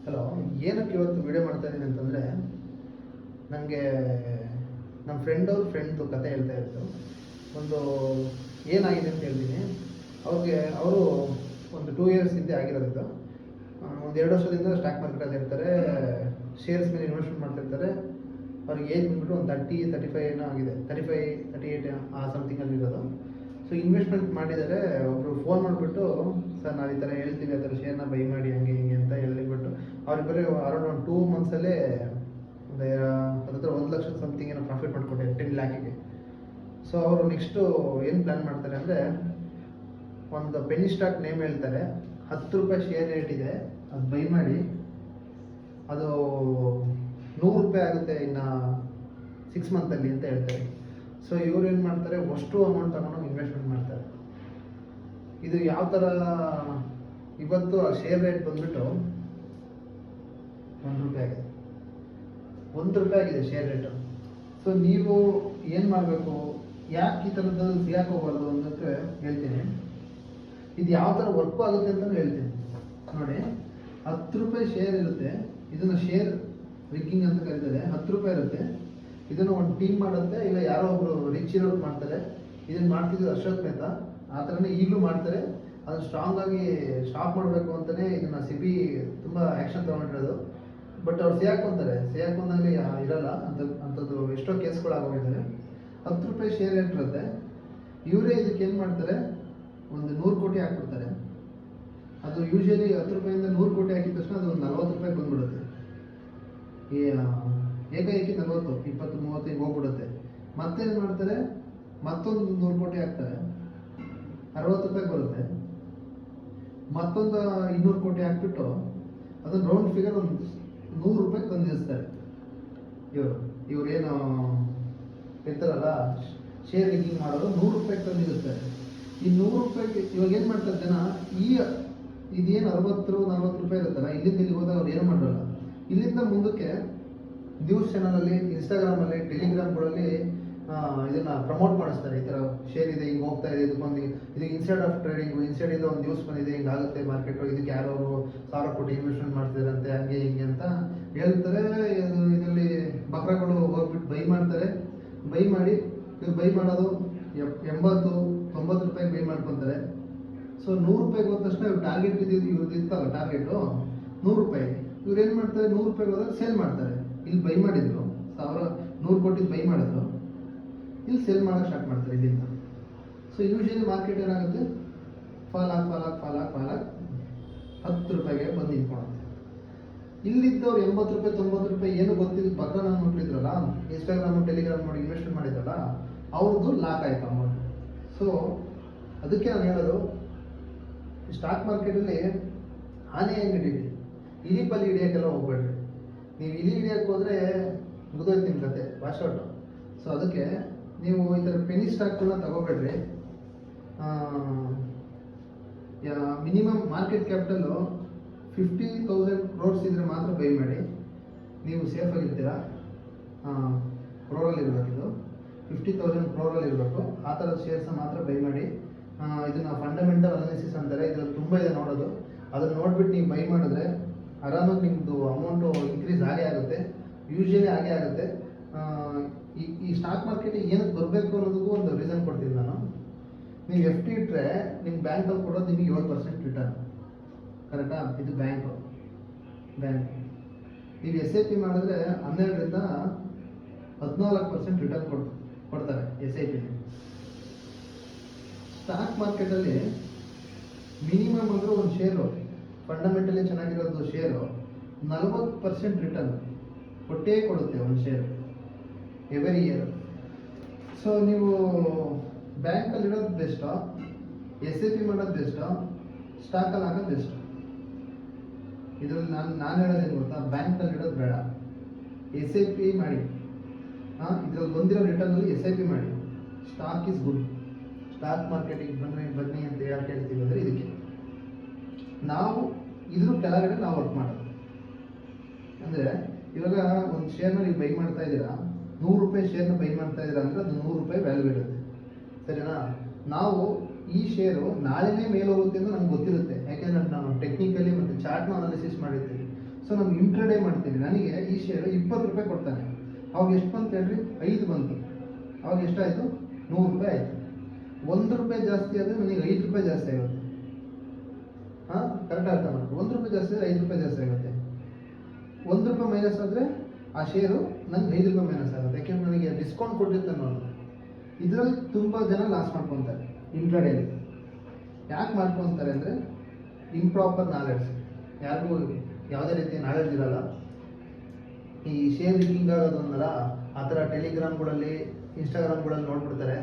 Hello. ಏನಕ್ಕೆ ಇವತ್ತು video ಮಾಡ್ತಾ ಇದ್ದೀನಿ ಅಂತಂದರೆ, ನನಗೆ ನಮ್ಮ ಫ್ರೆಂಡ್ದು ಕತೆ ಹೇಳ್ತಾ ಇತ್ತು. ಒಂದು ಏನಾಗಿದೆ ಅಂತ ಹೇಳ್ತೀನಿ. ಅವರು ಒಂದು 2 ಇಯರ್ಸ್ ಹಿಂದೆ ಆಗಿರೋದು. ಒಂದು 2 ವರ್ಷದಿಂದ ಸ್ಟಾಕ್ ಮಾರ್ಕೆಟಲ್ಲಿ ಇರ್ತಾರೆ, ಶೇರ್ಸ್ ಮೇಲೆ ಇನ್ವೆಸ್ಟ್ಮೆಂಟ್ ಮಾಡ್ತಿರ್ತಾರೆ. ಅವ್ರಿಗೆ ಏಜ್ ಬಂದ್ಬಿಟ್ಟು ಒಂದು 35 ಏನೋ ಆಗಿದೆ, 38 ಆ ಸಮಥಿಂಗಲ್ಲಿ ಇರೋದು. ಸೊ ಇನ್ವೆಸ್ಟ್ಮೆಂಟ್ ಮಾಡಿದರೆ ಒಬ್ಬರು ಫೋನ್ ಮಾಡಿಬಿಟ್ಟು, ಸರ್ ನಾವು ಈ ಥರ ಹೇಳ್ತೀವಿ, ಆ ಥರ ಶೇರ್ನ ಬೈ ಮಾಡಿ ಹಂಗೆ ಹಿಂಗೆ ಅಂತ ಹೇಳಿಬಿಟ್ಟು ಅವ್ರಿಗೆ ಬರೀ ಅರೌಂಡ್ ಒಂದು 2 ಮಂತ್ಸಲ್ಲೇ ಒಂದು ಹತ್ರ 1 ಲಕ್ಷ ಸಮಥಿಂಗ್ ಏನೋ ಪ್ರಾಫಿಟ್ ಮಾಡಿಕೊಟ್ಟೆ 10 ಲ್ಯಾಕಿಗೆ. ಸೊ ಅವರು ನೆಕ್ಸ್ಟು ಏನು ಪ್ಲ್ಯಾನ್ ಮಾಡ್ತಾರೆ ಅಂದರೆ, ಒಂದು ಪೆನ್ನಿ ಸ್ಟಾಕ್ ನೇಮ್ ಹೇಳ್ತಾರೆ, 10 ರೂಪಾಯಿ ಶೇರ್ ರೇಟ್ ಇದೆ, ಅದು ಬೈ ಮಾಡಿ ಅದು 100 ರೂಪಾಯಿ ಆಗುತ್ತೆ ಇನ್ನು 6 ಮಂತಲ್ಲಿ ಅಂತ ಹೇಳ್ತಾರೆ. ಸೊ ಇವ್ರು ಏನು ಮಾಡ್ತಾರೆ, ಅಷ್ಟು ಅಮೌಂಟ್ ತಗೊಂಡು ಇನ್ವೆಸ್ಟ್ಮೆಂಟ್ ಮಾಡ್ತಾರೆ. ಇದು ಯಾವ ಥರ, ಇವತ್ತು ಆ ಶೇರ್ ರೇಟ್ ಬಂದ್ಬಿಟ್ಟು 1 ರೂಪಾಯಿ ಆಗಿದೆ. 1 ರೂಪಾಯಿ ಆಗಿದೆ ಶೇರ್ ರೇಟು. ಸೊ ನೀವು ಏನು ಮಾಡಬೇಕು, ಯಾಕೆ ಈ ಥರದ್ದು ಸಿಗಾಕ್ ಹೋಗ್ಬಾರ್ದು ಅನ್ನೋಕ್ಕೆ ಹೇಳ್ತೀನಿ. ಇದು ಯಾವ ಥರ ವರ್ಕು ಆಗುತ್ತೆ ಅಂತಲೂ ಹೇಳ್ತೀನಿ. ನೋಡಿ, 10 ರೂಪಾಯಿ ಶೇರ್ ಇರುತ್ತೆ, ಇದನ್ನು ಶೇರ್ ರಿಗ್ಗಿಂಗ್ ಅಂತ ಕರೀತಾರೆ. 10 ರೂಪಾಯಿ ಇರುತ್ತೆ, ಇದನ್ನು ಒಂದು ಟೀಮ್ ಮಾಡುತ್ತೆ, ಇಲ್ಲ ಯಾರೋ ಒಬ್ಬರು ರಿಚ್ ಇರೋರು ಮಾಡ್ತಾರೆ. ಇದನ್ನು ಮಾಡ್ತಿದ್ದು ಅಶೋಕ್ ಮೆಹ್ತಾ, ಆ ಥರನೇ ಈಗಲೂ ಮಾಡ್ತಾರೆ. ಅದನ್ನು ಸ್ಟ್ರಾಂಗ್ ಆಗಿ ಸ್ಟಾಪ್ ಮಾಡಬೇಕು ಅಂತಲೇ ಇದನ್ನು ಸಿಬಿ ತುಂಬ ಆ್ಯಕ್ಷನ್ ತೊಗೊಂಡಿರೋದು. ಬಟ್ ಅವ್ರು ಸಿಯಾಕೊಂಡಾಗಲಿ ಇರಲ್ಲ ಅಂಥದ್ದು ಎಷ್ಟೋ ಕೇಸ್ಗಳಾಗೋಗಿದ್ದಾರೆ. 10 ರೂಪಾಯಿ ಶೇರ್ ಇಟ್ಟಿರುತ್ತೆ, ಇವರೇ ಇದಕ್ಕೆ ಏನು ಮಾಡ್ತಾರೆ, ಒಂದು 100 ಕೋಟಿ ಹಾಕ್ಬಿಡ್ತಾರೆ. ಅದು ಯೂಶಲಿ 10 ರೂಪಾಯಿಂದ 100 ಕೋಟಿ ಹಾಕಿದ ತಕ್ಷಣ ಅದು ಒಂದು 40 ರೂಪಾಯಿ ಬಂದ್ಬಿಡುತ್ತೆ. ಏಕಾಏಕಿ 40, 20, 30 ಹಿಂಗೆ ಹೋಗ್ಬಿಡುತ್ತೆ. ಮತ್ತೇನು ಮಾಡ್ತಾರೆ, ಮತ್ತೊಂದು 100 ಕೋಟಿ ಹಾಕ್ತಾರೆ, 60 ರೂಪಾಯಿ ಬರುತ್ತೆ. ಮತ್ತೊಂದು 200 ಕೋಟಿ ಹಾಕ್ಬಿಟ್ಟು ಅದನ್ನು ರೌಂಡ್ ಫಿಗರ್ ಒಂದು 100 ರೂಪಾಯಿ ತಂದು ನಿಲ್ಲಿಸ್ತಾರೆ. ಇವ್ರೇನು ಇರ್ತಾರಲ್ಲ ಶೇರ್ ರಿಗ್ಗಿಂಗ್ ಮಾಡೋದು, 100 ರೂಪಾಯಿ ತಂದು ನಿಲ್ಲಿಸ್ತಾರೆ. ಈ 100 ರೂಪಾಯಿಗೆ ಇವಾಗ ಏನು ಮಾಡ್ತಾರೆ ಜನ, ಇದೇನು 60-40 ರೂಪಾಯಿ ಇರುತ್ತಲ್ಲ, ಇಲ್ಲಿಂದ ಇಲ್ಲಿ ಹೋದಾಗ ಅವ್ರು ಏನು ಮಾಡೋಲ್ಲ. ಇಲ್ಲಿಂದ ಮುಂದಕ್ಕೆ ನ್ಯೂಸ್ ಚಾನಲಲ್ಲಿ, ಇನ್ಸ್ಟಾಗ್ರಾಮಲ್ಲಿ, ಟೆಲಿಗ್ರಾಮ್ಗಳಲ್ಲಿ ಇದನ್ನು ಪ್ರಮೋಟ್ ಮಾಡಿಸ್ತಾರೆ. ಈ ಥರ ಶೇರ್ ಇದೆ, ಹಿಂಗೆ ಹೋಗ್ತಾ ಇದೆ, ಇದಕ್ಕೆ ಇನ್ಸ್ಟೆಡ್ ಆಫ್ ಟ್ರೇಡಿಂಗು, ಇನ್ಸ್ಟೆಡ್ ಒಂದು ನ್ಯೂಸ್ ಬಂದಿದೆ, ಹಿಂಗೆ ಆಗುತ್ತೆ ಮಾರ್ಕೆಟು, ಇದಕ್ಕೆ ಯಾರೋ 1000 ಕೋಟಿ ಇನ್ವೆಸ್ಟ್ಮೆಂಟ್ ಮಾಡ್ತಿದ್ದಾರಂತೆ, ಹಂಗೆ ಹಿಂಗೆ ಅಂತ ಹೇಳ್ತಾರೆ. ಇದರಲ್ಲಿ ಬಕ್ರಗಳು ಹೋಗ್ಬಿಟ್ಟು ಬೈ ಮಾಡ್ತಾರೆ. ಬೈ ಮಾಡಿ ಇವ್ರು ಬೈ ಮಾಡೋದು 80-90 ರೂಪಾಯಿಗೆ ಬೈ ಮಾಡ್ಕೊತಾರೆ. ಸೊ 100 ರೂಪಾಯಿಗೆ ಹೋದ ತಕ್ಷಣ ಇವ್ರು ಟಾರ್ಗೆಟ್ ಇವ್ರದ್ದು ಇರ್ತಲ್ಲ, ಟಾರ್ಗೆಟು 100 ರೂಪಾಯಿ. ಇವ್ರು ಏನು ಮಾಡ್ತಾರೆ, 100 ರೂಪಾಯಿಗೆ ಹೋದಾಗ ಸೇಲ್ ಮಾಡ್ತಾರೆ. ಇಲ್ಲಿ ಬೈ ಮಾಡಿದ್ರು 100 ಕೋಟಿ ಬೈ ಮಾಡಿದ್ರು, ಇಲ್ಲಿ ಸೇಲ್ ಮಾಡೋಕ್ಕೆ ಸ್ಟಾರ್ಟ್ ಮಾಡ್ತಾರೆ ಇಲ್ಲಿಂದ. ಸೊ ಯೂಶಲಿ ಮಾರ್ಕೆಟ್ ಏನಾಗುತ್ತೆ, ಫಾಲ್ ಆಗಿ 10 ರೂಪಾಯಿಗೆ ಬಂದು ನಿಂತ್ಕೊಳುತ್ತೆ. ಇಲ್ಲಿದ್ದವ್ರು 80 ರೂಪಾಯಿ 90 ರೂಪಾಯಿ ಏನು ಗೊತ್ತಿಲ್ಲ, ಬಕ್ರ ನಾನು ನೋಡ್ತಿದ್ರಲ್ಲ, ಇನ್ಸ್ಟಾಗ್ರಾಮು ಟೆಲಿಗ್ರಾಮ್ ನೋಡಿ ಇನ್ವೆಸ್ಟ್ಮೆಂಟ್ ಮಾಡಿದ್ರಲ್ಲ, ಅವ್ರದ್ದು ಲಾಕ್ ಆಯ್ತು ಅಮೌಂಟ್. ಸೊ ಅದಕ್ಕೆ ನಾನು ಹೇಳೋದು, ಸ್ಟಾಕ್ ಮಾರ್ಕೆಟಲ್ಲಿ ಆನೆ ಹೆಂಗೆ ಹಿಡೀರಿ, ಇಲಿ ಪಲ್ಲಿ ಹಿಡಿಯೋಕ್ಕೆಲ್ಲ ಹೋಗ್ಬೇಡ್ರಿ. ನೀವು ಇಲಿ ಹಿಡಿಯೋಕ್ಕೆ ಹೋದರೆ ಮುಗಿದೋಯ್ತು ನಿಮ್ಮ ಕತೆ, ವಾಶ್ ಔಟು. ಸೊ ಅದಕ್ಕೆ ನೀವು ಈ ಥರ ಪೆನಿ ಸ್ಟಾಕ್ಗಳನ್ನ ತಗೋಬೇಡ್ರಿ. ಮಿನಿಮಮ್ ಮಾರ್ಕೆಟ್ ಕ್ಯಾಪಿಟಲ್ಲು 50,000 ಕ್ರೋರ್ಸ್ ಇದ್ದರೆ ಮಾತ್ರ ಬೈ ಮಾಡಿ, ನೀವು ಸೇಫಾಗಿರ್ತೀರಾ. ಕ್ರೋರಲ್ಲಿ ಇರಬೇಕಿದು, 50,000 ಕ್ರೋರಲ್ಲಿ ಇರಬೇಕು. ಆ ಥರದ ಶೇರ್ಸ್ನ ಮಾತ್ರ ಬೈ ಮಾಡಿ. ಇದನ್ನು ಫಂಡಮೆಂಟಲ್ ಅನಾಲಿಸಿಸ್ ಅಂತಾರೆ, ಇದರಲ್ಲಿ ತುಂಬ ಇದೆ ನೋಡೋದು. ಅದನ್ನು ನೋಡಿಬಿಟ್ಟು ನೀವು ಬೈ ಮಾಡಿದ್ರೆ ಆರಾಮಾಗಿ ನಿಮ್ಮದು ಅಮೌಂಟು ಇನ್ಕ್ರೀಸ್ ಆಗೇ ಆಗುತ್ತೆ, ಯೂಶಲಿ ಆಗೇ ಆಗುತ್ತೆ. ಈ ಸ್ಟಾಕ್ ಮಾರ್ಕೆಟಿಗೆ ಏನಕ್ಕೆ ಬರಬೇಕು ಅನ್ನೋದಕ್ಕೂ ಒಂದು ರೀಸನ್ ಕೊಡ್ತೀನಿ ನಾನು. ನೀವು FD ಇಟ್ಟರೆ ನಿಮ್ಮ ಬ್ಯಾಂಕಲ್ಲಿ ಕೊಡೋದು ನಿಮಗೆ 7% ರಿಟರ್ನ್, ಕರೆಕ್ಟಾ? ಇದು ಬ್ಯಾಂಕ್. ನೀವು SIP ಮಾಡಿದ್ರೆ 12ರಿಂದ 14% ರಿಟರ್ನ್ ಕೊಡ್ತಾರೆ SIP. ಸ್ಟಾಕ್ ಮಾರ್ಕೆಟಲ್ಲಿ ಮಿನಿಮಮ್ ಅಂದರೆ ಒಂದು ಶೇರು ಫಂಡಮೆಂಟಲಿ ಚೆನ್ನಾಗಿರೋದು ಶೇರು 40% ರಿಟರ್ನ್ ಕೊಟ್ಟೇ ಕೊಡುತ್ತೆ ಒಂದು ಶೇರು ಎವ್ರಿ ಇಯರ್. ಸೊ ನೀವು ಬ್ಯಾಂಕಲ್ಲಿಡೋದು ಬೆಸ್ಟೋ, SIP ಮಾಡೋದು ಬೆಸ್ಟೋ, ಸ್ಟಾಕಲ್ಲಿ ಹಾಕೋದು ಬೆಸ್ಟೋ? ಇದರಲ್ಲಿ ನಾನು ಹೇಳೋದೇನು ಗೊತ್ತಾ, ಬ್ಯಾಂಕಲ್ಲಿ ಇಡೋದು ಬೇಡ, SIP ಮಾಡಿ. ಇದರಲ್ಲಿ ಬಂದಿರೋ ರಿಟರ್ನಲ್ಲಿ SIP ಮಾಡಿ. Stock is good. ಸ್ಟಾಕ್ ಮಾರ್ಕೆಟಿಗೆ ಬನ್ನಿ ಅಂತ ಹೇಳಕ್ಕೆ ಹೇಳ್ತೀವಿ ಅಂದರೆ ಇದಕ್ಕೆ. ನಾವು ಇದ್ರ ಕೆಳಗಡೆ ನಾವು ವರ್ಕ್ ಮಾಡೋದು ಅಂದರೆ, ಇವಾಗ ಒಂದು ಶೇರ್ನ ನೀವು ಬೈ ಮಾಡ್ತಾ ಇದ್ದೀರಾ, 100 ರೂಪಾಯಿ ಶೇರ್ನ ಬೈ ಮಾಡ್ತಾ ಇದ್ದೀರಾ ಅಂದರೆ ಅದು 100 ರೂಪಾಯಿ ವ್ಯಾಲ್ಯೂ ಇರುತ್ತೆ, ಸರಿನಾ? ನಾವು ಈ ಶೇರು ನಾಳೆನೇ ಮೇಲೆ ಹೋಗುತ್ತೆ ಅಂತ ನಮ್ಗೆ ಗೊತ್ತಿರುತ್ತೆ, ಯಾಕೆಂದರೆ ನಾವು ಟೆಕ್ನಿಕಲಿ ಮತ್ತು ಚಾರ್ಟ್ನ ಅನಾಲಿಸಿಸ್ ಮಾಡಿರ್ತೀವಿ. ಸೊ ನಾನು ಇಂಟ್ರಡೇ ಮಾಡ್ತೀನಿ, ನನಗೆ ಈ ಶೇರು 20 ರೂಪಾಯಿ ಕೊಡ್ತಾನೆ, ಅವಾಗ ಎಷ್ಟು ಬಂತು ಹೇಳ್ರಿ? 5 ಬಂತು. ಅವಾಗ ಎಷ್ಟಾಯಿತು? 100 ರೂಪಾಯಿ ಆಯಿತು. 1 ರೂಪಾಯಿ ಜಾಸ್ತಿ ಆದರೆ ನನಗೆ 5 ರೂಪಾಯಿ ಜಾಸ್ತಿ ಆಗುತ್ತೆ. ಹಾಂ, ಕರೆಕ್ಟ್ ಅರ್ಥ ಮಾಡ್ಕೊ. 1 ರೂಪಾಯಿ ಜಾಸ್ತಿ ಆದರೆ 5 ರೂಪಾಯಿ ಜಾಸ್ತಿ ಆಗುತ್ತೆ. 1 ರೂಪಾಯಿ ಮೈನಸ್ ಆದರೆ ಆ ಶೇರು ನಂಗೆ 5 ರೂಪಾಯಿ ಮೈನಸ್ ಆಗುತ್ತೆ. ಯಾಕೆಂದ್ರೆ ನನಗೆ ಡಿಸ್ಕೌಂಟ್ ಕೊಟ್ಟಿರ್ತಾನೆ ನೋಡಿ. ಇದರಲ್ಲಿ ತುಂಬ ಜನ ಲಾಸ್ ಮಾಡ್ಕೊತಾರೆ ಇಂಟ್ರಾಡೇಲಿ. ಯಾಕೆ ಮಾಡ್ಕೊತಾರೆ ಅಂದರೆ ಇಂಪ್ರಾಪರ್ ನಾಲೆಡ್ಜ್. ಯಾರಿಗೂ ಯಾವುದೇ ರೀತಿಯ ನಾಲೆಡ್ಜ್ ಇರಲ್ಲ. ಈ ಶೇರ್ ಲಿಂಕಿಂಗ್ ಆಗೋದೊಂದಲ್ಲ, ಆ ಥರ ಟೆಲಿಗ್ರಾಮ್ಗಳಲ್ಲಿ ಇನ್ಸ್ಟಾಗ್ರಾಮ್ಗಳಲ್ಲಿ ನೋಡ್ಬಿಡ್ತಾರೆ,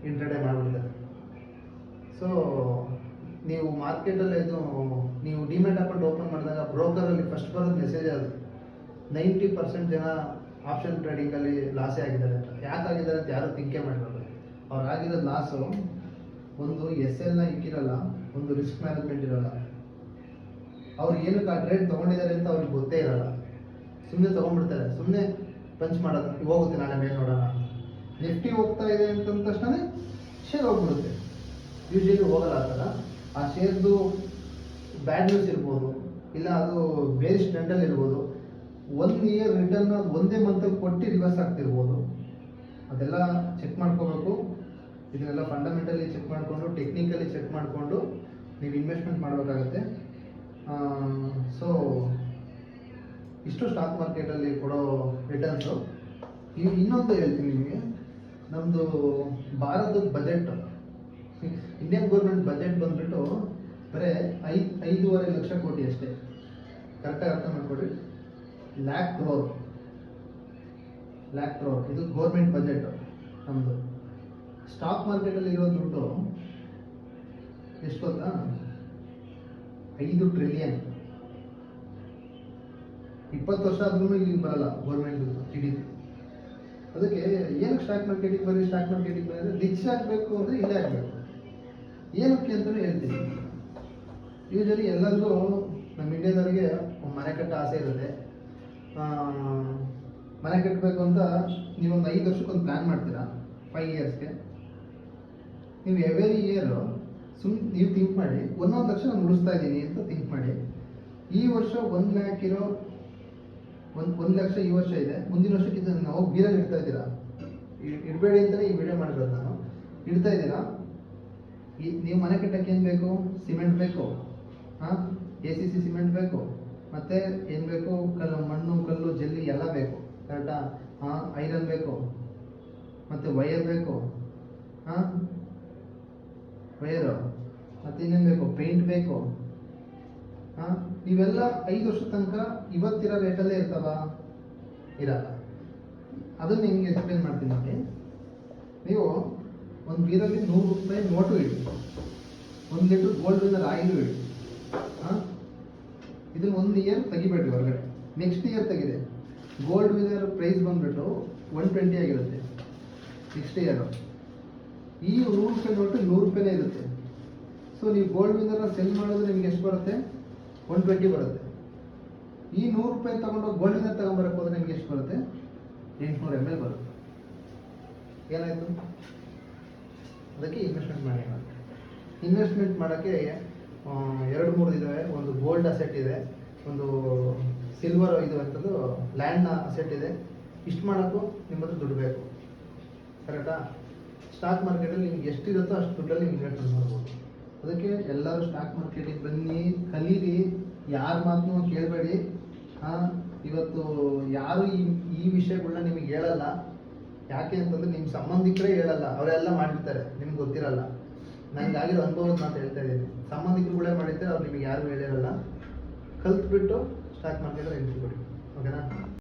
ಇಂಟ್ರಾಡೇ ಮಾಡಿಬಿಡ್ತಾರೆ. ಸೊ ನೀವು ಮಾರ್ಕೆಟಲ್ಲಿ ನೀವು ಡಿಮ್ಯಾಟ್ ಅಕೌಂಟ್ ಓಪನ್ ಮಾಡಿದಾಗ ಬ್ರೋಕರಲ್ಲಿ ಫಸ್ಟ್ ಬರೋದು ಮೆಸೇಜ್ ಅದು 90% ಜನ ಆಪ್ಷನ್ ಟ್ರೇಡಿಂಗಲ್ಲಿ ಲಾಸೇ ಆಗಿದ್ದಾರೆ ಅಂತ. ಯಾಕಾಗಿದ್ದಾರೆ ಅಂತ ಯಾರು ತಿಂಕೆ ಮಾಡಿರೋದು. ಅವ್ರು ಆಗಿರೋದು ಲಾಸು ಒಂದು SLನ ಇಕ್ಕಿರಲ್ಲ, ಒಂದು ರಿಸ್ಕ್ ಮ್ಯಾನೇಜ್ಮೆಂಟ್ ಇರಲ್ಲ. ಅವ್ರು ಏನಕ್ಕೆ ಆ ಟ್ರೇಡ್ ತೊಗೊಂಡಿದ್ದಾರೆ ಅಂತ ಅವ್ರಿಗೆ ಗೊತ್ತೇ ಇರಲ್ಲ. ಸುಮ್ಮನೆ ತೊಗೊಂಡ್ಬಿಡ್ತಾರೆ, ಸುಮ್ಮನೆ ಪಂಚ್ ಮಾಡೋದು, ಹೋಗುತ್ತೆ ನಾಳೆ ಮೇಲೆ ನೋಡೋಣ. ನಿಫ್ಟಿ ಹೋಗ್ತಾ ಇದೆ ಅಂತಂದ ತಕ್ಷಣ ಶೇರ್ ಹೋಗ್ಬಿಡುತ್ತೆ. ಯೂಶಲಿ ಹೋಗಲ್ಲ ಆ ಥರ. ಆ ಶೇರ್ದು ಬ್ಯಾಡ್ ನ್ಯೂಸ್ ಇರ್ಬೋದು, ಇಲ್ಲ ಅದು ಬೇರೆ ಟ್ರೆಂಡಲ್ಲಿ ಇರ್ಬೋದು. 1 ಇಯರ್ ರಿಟರ್ನ್ ಅದು ಒಂದೇ ಮಂತಲ್ಲಿ ಕೊಟ್ಟು ರಿವರ್ಸ್ ಆಗ್ತಿರ್ಬೋದು. ಅದೆಲ್ಲ ಚೆಕ್ ಮಾಡ್ಕೋಬೇಕು. ಇದನ್ನೆಲ್ಲ ಫಂಡಮೆಂಟಲಿ ಚೆಕ್ ಮಾಡಿಕೊಂಡು, ಟೆಕ್ನಿಕಲಿ ಚೆಕ್ ಮಾಡಿಕೊಂಡು ನೀವು ಇನ್ವೆಸ್ಟ್ಮೆಂಟ್ ಮಾಡಬೇಕಾಗತ್ತೆ. ಸೊ ಇಷ್ಟು ಸ್ಟಾಕ್ ಮಾರ್ಕೆಟಲ್ಲಿ ಕೊಡೋ ರಿಟರ್ನ್ಸು. ಇನ್ನೊಂದು ಹೇಳ್ತೀನಿ ನಿಮಗೆ, ನಮ್ಮದು ಭಾರತದ ಬಜೆಟ್, ಇಂಡಿಯನ್ ಗೌರ್ಮೆಂಟ್ ಬಜೆಟ್ ಬಂದುಬಿಟ್ಟು ಬರೀ 5.5 ಲಕ್ಷ ಕೋಟಿ ಅಷ್ಟೇ. ಕರೆಕ್ಟಾಗಿ ಅರ್ಥ ಮಾಡ್ಕೊಡ್ರಿ. ಲ್ಯಾಕ್ ಕ್ರೋರ್ ಇದು ಗೌರ್ಮೆಂಟ್ ಬಜೆಟ್ ನಮ್ಮದು. ಸ್ಟಾಕ್ ಮಾರ್ಕೆಟಲ್ಲಿ ಇರೋ ದುಡ್ಡು ಎಷ್ಟು ಗೊತ್ತಾ? 5 ಟ್ರಿಲಿಯನ್. 20 ವರ್ಷ ಆದ್ರೂ ಇಲ್ಲಿ ಬರಲ್ಲ ಗೌರ್ಮೆಂಟ್ GDP. ಅದಕ್ಕೆ ಏನಕ್ಕೆ ಸ್ಟಾಕ್ ಮಾರ್ಕೆಟಿಗೆ ಬರೀ ರಿಚ್ ಆಗಬೇಕು ಅಂದರೆ ಇಲ್ಲೇ ಆಗಬೇಕು. ಏನಕ್ಕೆ ಅಂತಲೇ ಹೇಳ್ತೀನಿ. ಯೂಶಲಿ ಎಲ್ಲರಿಗೂ ನಮ್ಮ ಇಂಡಿಯಾದವರಿಗೆ ಮನೆ ಕಟ್ಟೋ ಆಸೆ ಇರುತ್ತೆ. ಮನೆ ಕಟ್ಟಬೇಕು ಅಂತ ನೀವೊಂದು 5 ವರ್ಷಕ್ಕೊಂದು ಪ್ಲ್ಯಾನ್ ಮಾಡ್ತೀರಾ, 5 ಇಯರ್ಸ್ಗೆ. ನೀವು ಎವ್ರಿ ಇಯರು ನೀವು ಥಿಂಕ್ ಮಾಡಿ, 1 ಲಕ್ಷ ನಾನು ಉಳಿಸ್ತಾ ಇದ್ದೀನಿ ಅಂತ ಥಿಂಕ್ ಮಾಡಿ. ಈ ವರ್ಷ 1 ಲ್ಯಾಕ್ ಇರೋ 1 ಲಕ್ಷ ಈ ವರ್ಷ ಇದೆ, ಮುಂದಿನ ವರ್ಷಕ್ಕೆ ಇದನ್ನು ನಾವು ಬೀರಲ್ಲಿ ಇಡ್ತಾ ಇದ್ದೀರಾ. ಇಡಬೇಡಿ ಅಂತಲೇ ಈ ವಿಡಿಯೋ ಮಾಡಿರೋದು ನಾನು. ಇಡ್ತಾ ಇದ್ದೀರಾ. ನೀವು ಮನೆ ಕಟ್ಟಕ್ಕೆ ಏನು ಬೇಕು? ಸಿಮೆಂಟ್ ಬೇಕು, ACC ಸಿಮೆಂಟ್ ಬೇಕು, ಮತ್ತು ಏನು ಬೇಕು? ಮಣ್ಣು, ಕಲ್ಲು, ಜಲ್ಲಿ ಎಲ್ಲ ಬೇಕು. ಕರೆಕ್ಟಾ? ಐರನ್ ಬೇಕು, ಮತ್ತು ವಯರ್ ಬೇಕು, ವಯರು, ಮತ್ತು ಇನ್ನೇನು ಬೇಕು? ಪೇಂಟ್ ಬೇಕು. ಇವೆಲ್ಲ 5 ವರ್ಷದ ತನಕ ಇವತ್ತಿರೋ ರೇಟಲ್ಲೇ ಇರ್ತಾವ? ಇರಲ್ಲ. ಅದನ್ನು ನಿಮಗೆ ಎಕ್ಸ್ಪ್ಲೇನ್ ಮಾಡ್ತೀನಿ ನೋಡಿ. ನೀವು ಒಂದು ಬೀರಲ್ಲಿ 100 ರೂಪಾಯಿ ನೋಟು ಇಡಿ, 1 ಲೀಟ್ರ್ ಗೋಲ್ಡ್ ವಿನ್ನರ್ ಆಯಿಲು ಇಡಿ. ಇದನ್ನು 1 ಇಯರ್ ತೆಗಿಬೇಡ್ರಿ ಹೊರಗಡೆ. ನೆಕ್ಸ್ಟ್ ಇಯರ್ ತೆಗಿದೆ, ಗೋಲ್ಡ್ ವಿನ್ನರ್ ಪ್ರೈಸ್ ಬಂದುಬಿಟ್ಟು 120 ಆಗಿರುತ್ತೆ ನೆಕ್ಸ್ಟ್ ಇಯರು. ಈ 100 ರೂಪಾಯಿ ನೋಟು 100 ರೂಪಾಯಿನೇ ಇರುತ್ತೆ. ಸೊ ನೀವು ಗೋಲ್ಡ್ ವಿನ್ನರ್ನ ಸೆಲ್ ಮಾಡಿದ್ರೆ ನಿಮಗೆ ಎಷ್ಟು ಬರುತ್ತೆ? 120 ಬರುತ್ತೆ. ಈ 100 ರೂಪಾಯಿ ತೊಗೊಂಡು ಗೋಲ್ಡ್ ವಿನ್ನರ್ ತೊಗೊಂಬರಕ್ಕೆ ಹೋದ್ರೆ ನಿಮಗೆ ಎಷ್ಟು ಬರುತ್ತೆ? 800 ml ಬರುತ್ತೆ. ಏನಾಯಿತು? ಅದಕ್ಕೆ ಇನ್ವೆಸ್ಟ್ಮೆಂಟ್ ಮಾಡಿ. ಇನ್ವೆಸ್ಟ್ಮೆಂಟ್ ಮಾಡೋಕ್ಕೆ 2-3 ಇದ್ದಾವೆ. ಒಂದು ಗೋಲ್ಡ್ ಅಸೆಟ್ ಇದೆ, ಒಂದು ಸಿಲ್ವರ್ ಇದು ಅಂತದ್ದು ಲ್ಯಾಂಡ್ನ ಅಸೆಟ್ ಇದೆ. ಇಷ್ಟು ಮಾಡೋಕ್ಕೂ ನಿಮ್ಮ ಹತ್ರ ದುಡ್ಡು ಬೇಕು. ಕರೆಕ್ಟಾ? ಸ್ಟಾಕ್ ಮಾರ್ಕೆಟಲ್ಲಿ ನಿಮ್ಗೆ ಎಷ್ಟಿರುತ್ತೋ ಅಷ್ಟು ದುಡ್ಡಲ್ಲಿ ಇನ್ವೆಸ್ಟ್ಮೆಂಟ್ ಮಾಡ್ಬೋದು. ಅದಕ್ಕೆ ಎಲ್ಲರೂ ಸ್ಟಾಕ್ ಮಾರ್ಕೆಟಿಗೆ ಬನ್ನಿ, ಕಲೀರಿ, ಯಾರ ಮಾತನ್ನು ಕೇಳಬೇಡಿ. ಇವತ್ತು ಯಾರು ಈ ವಿಷಯಗಳನ್ನ ನಿಮಗೆ ಹೇಳಲ್ಲ. ಯಾಕೆ ಅಂತಂದರೆ ನಿಮ್ಮ ಸಂಬಂಧಿಕರೇ ಹೇಳಲ್ಲ, ಅವರೆಲ್ಲ ಮಾಡಿರ್ತಾರೆ, ನಿಮ್ಗೆ ಗೊತ್ತಿರಲ್ಲ. ನನಗಾಗಿರೋ ಅನುಭವದ ಮಾತು ಹೇಳ್ತಾ ಇದ್ದೀನಿ. ಸಂಬಂಧಿಕರುಗಳೇ ಮಾಡಿರ್ತಾರೆ, ಅವ್ರು ನಿಮಗೆ ಯಾರು ಹೇಳಿರಲ್ಲ. ಕಲ್ತ್ಬಿಟ್ಟು ಸ್ಟಾಕ್ ಮಾರ್ಕೆಟಲ್ಲಿ ಎಂಟ್ರಿ ಕೊಡಿ. ಓಕೆನಾ?